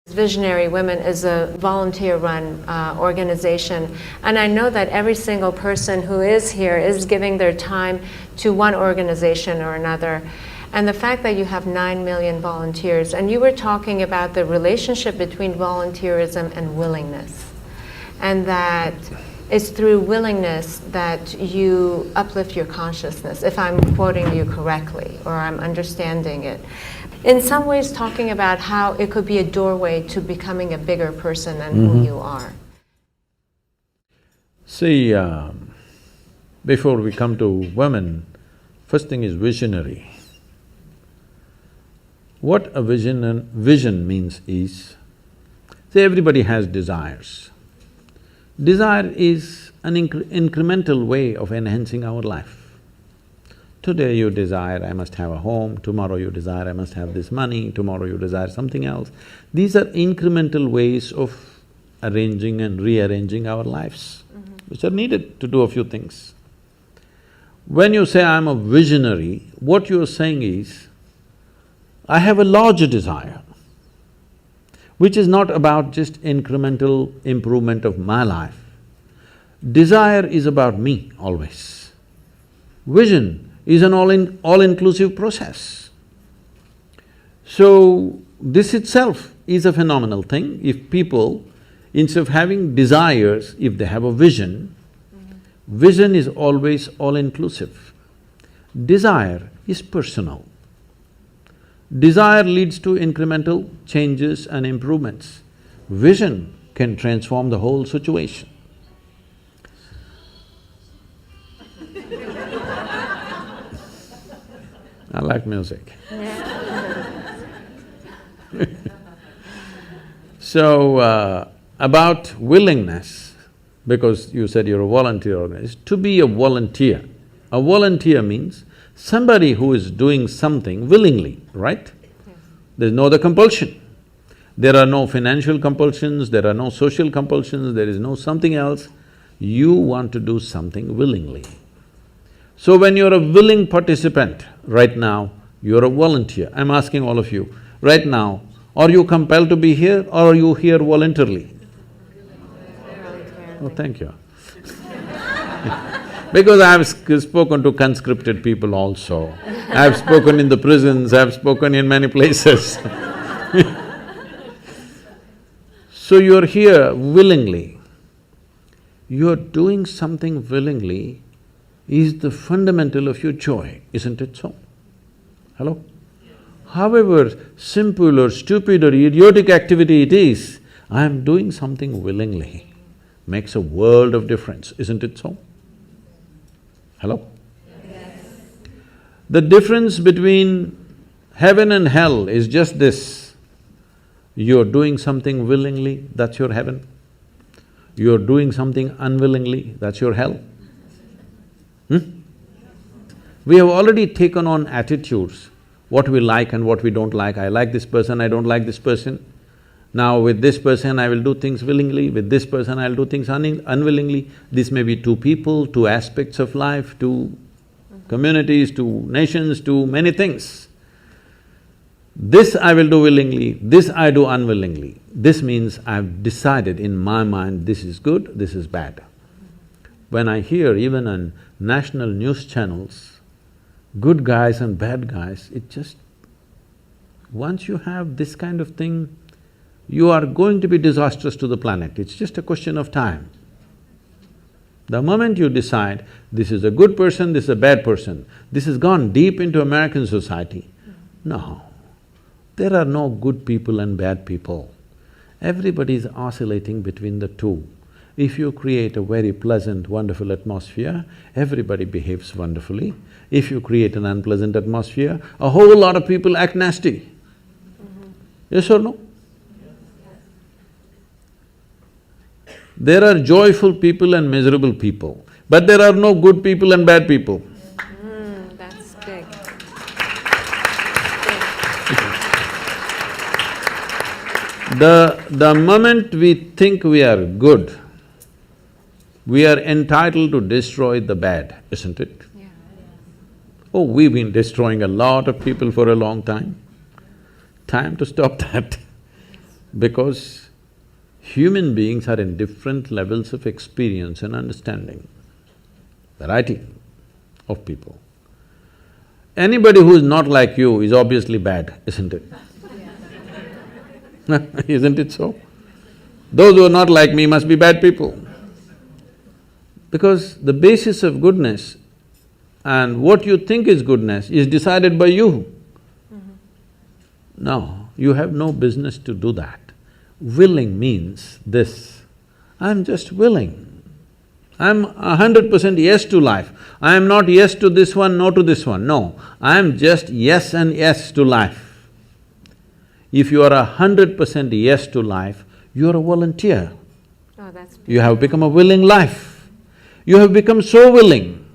Visionary Women is a volunteer-run organization, and I know that every single person who is here is giving their time to one organization or another. And the fact that you have 9 million volunteers, and you were talking about the relationship between volunteerism and willingness, and that it's through willingness that you uplift your consciousness, if I'm quoting you correctly, or I'm understanding it. In some ways talking about how it could be a doorway to becoming a bigger person than who you are. See, before we come to women, first thing is visionary. What a vision means is, see, everybody has desires. Desire is an incremental way of enhancing our life. Today you desire, I must have a home, tomorrow you desire, I must have this money, tomorrow you desire something else. These are incremental ways of arranging and rearranging our lives, which are needed to do a few things. When you say, I'm a visionary, what you're saying is, I have a larger desire, which is not about just incremental improvement of my life. Desire is about me always. Vision is an all-inclusive process. So, this itself is a phenomenal thing. If people, instead of having desires, if they have a vision, vision is always all-inclusive. Desire is personal. Desire leads to incremental changes and improvements. Vision can transform the whole situation. I like music. So, about willingness, because you said you're a volunteer organization, to be a volunteer means somebody who is doing something willingly, right? There's no other compulsion. There are no financial compulsions, there are no social compulsions, there is no something else. You want to do something willingly. So when you're a willing participant, right now, you're a volunteer. I'm asking all of you, right now, are you compelled to be here or are you here voluntarily? Oh, thank you. Because I've spoken to conscripted people also. I've spoken in the prisons, I've spoken in many places. So you're here willingly. You're doing something willingly is the fundamental of your joy, isn't it so? Hello? However simple or stupid or idiotic activity it is, I'm doing something willingly, makes a world of difference, isn't it so? Hello? Yes. The difference between heaven and hell is just this. You're doing something willingly, that's your heaven. You're doing something unwillingly, that's your hell. We have already taken on attitudes, what we like and what we don't like. I like this person, I don't like this person. Now with this person I will do things willingly, with this person I'll do things unwillingly. This may be two people, two aspects of life, two communities, two nations, two many things. This I will do willingly, this I do unwillingly. This means I've decided in my mind this is good, this is bad. When I hear even on national news channels, good guys and bad guys, it just… once you have this kind of thing, you are going to be disastrous to the planet, it's just a question of time. The moment you decide, this is a good person, this is a bad person, this has gone deep into American society. No, there are no good people and bad people. Everybody is oscillating between the two. If you create a very pleasant, wonderful atmosphere, everybody behaves wonderfully. If you create an unpleasant atmosphere, a whole lot of people act nasty. Yes or no? There are joyful people and miserable people, but there are no good people and bad people. That's big. The moment we think we are good, we are entitled to destroy the bad, isn't it? Yeah. Oh, we've been destroying a lot of people for a long time. Time to stop that. Because human beings are in different levels of experience and understanding, variety of people. Anybody who is not like you is obviously bad, isn't it? Isn't it so? Those who are not like me must be bad people. Because the basis of goodness and what you think is goodness is decided by you. No, you have no business to do that. Willing means this, I'm just willing. I'm 100% yes to life. I am not yes to this one, no to this one, no. I am just yes and yes to life. If you are 100% yes to life, you are a volunteer. Oh, that's beautiful. You have become a willing life. You have become so willing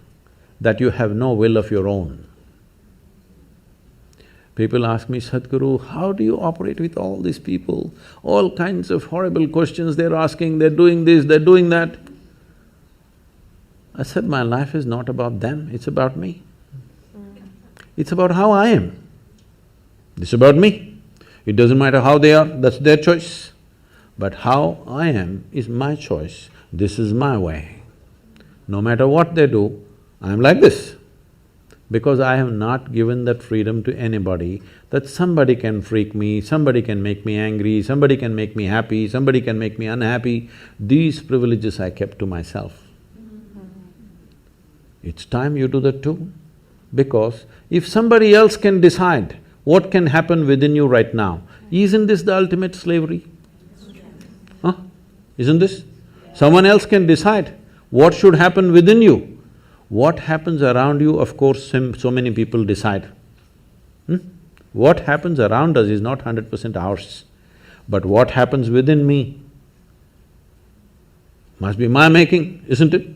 that you have no will of your own. People ask me, Sadhguru, how do you operate with all these people? All kinds of horrible questions they're asking, they're doing this, they're doing that. I said, my life is not about them, it's about me. It's about how I am. It's about me. It doesn't matter how they are, that's their choice. But how I am is my choice, this is my way. No matter what they do, I'm like this. Because I have not given that freedom to anybody that somebody can freak me, somebody can make me angry, somebody can make me happy, somebody can make me unhappy. These privileges I kept to myself. It's time you do that too. Because if somebody else can decide what can happen within you right now, isn't this the ultimate slavery? Huh? Isn't this? Someone else can decide what should happen within you. What happens around you, of course, so many people decide. What happens around us is not 100% ours. But what happens within me must be my making, isn't it?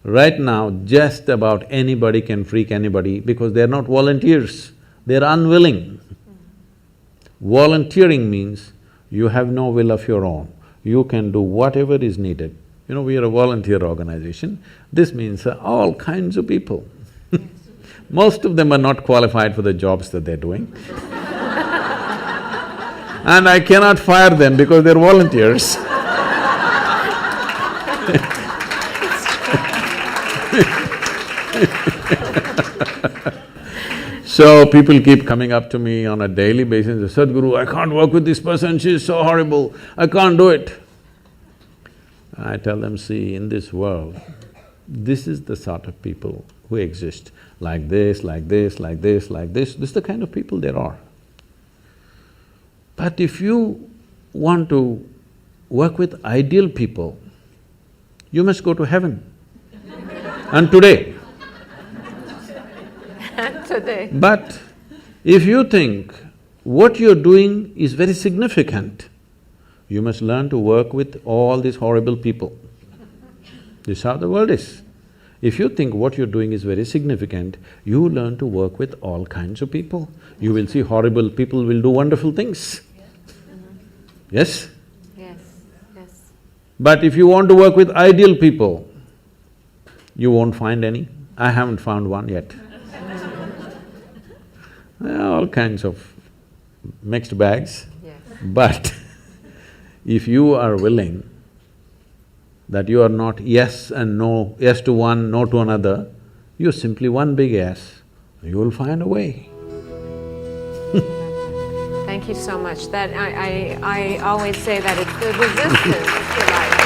Right now, just about anybody can freak anybody because they're not volunteers, they're unwilling. Volunteering means you have no will of your own, you can do whatever is needed. You know, we are a volunteer organization, this means all kinds of people. Most of them are not qualified for the jobs that they're doing. And I cannot fire them because they're volunteers. So people keep coming up to me on a daily basis and say, Sadhguru, I can't work with this person, she's so horrible, I can't do it. I tell them, see, in this world, this is the sort of people who exist, like this, like this, like this, like this is the kind of people there are. But if you want to work with ideal people, you must go to heaven. And today. Today. But if you think what you're doing is very significant, you must learn to work with all these horrible people. This is how the world is. If you think what you're doing is very significant, you learn to work with all kinds of people. You will see horrible people will do wonderful things. Yes? Yes, yes. But if you want to work with ideal people, you won't find any. I haven't found one yet. All kinds of mixed bags. Yes. But if you are willing that you are not yes and no, yes to one, no to another, you're simply one big yes, you will find a way. Thank you so much. That I always say that it's the resistance to life.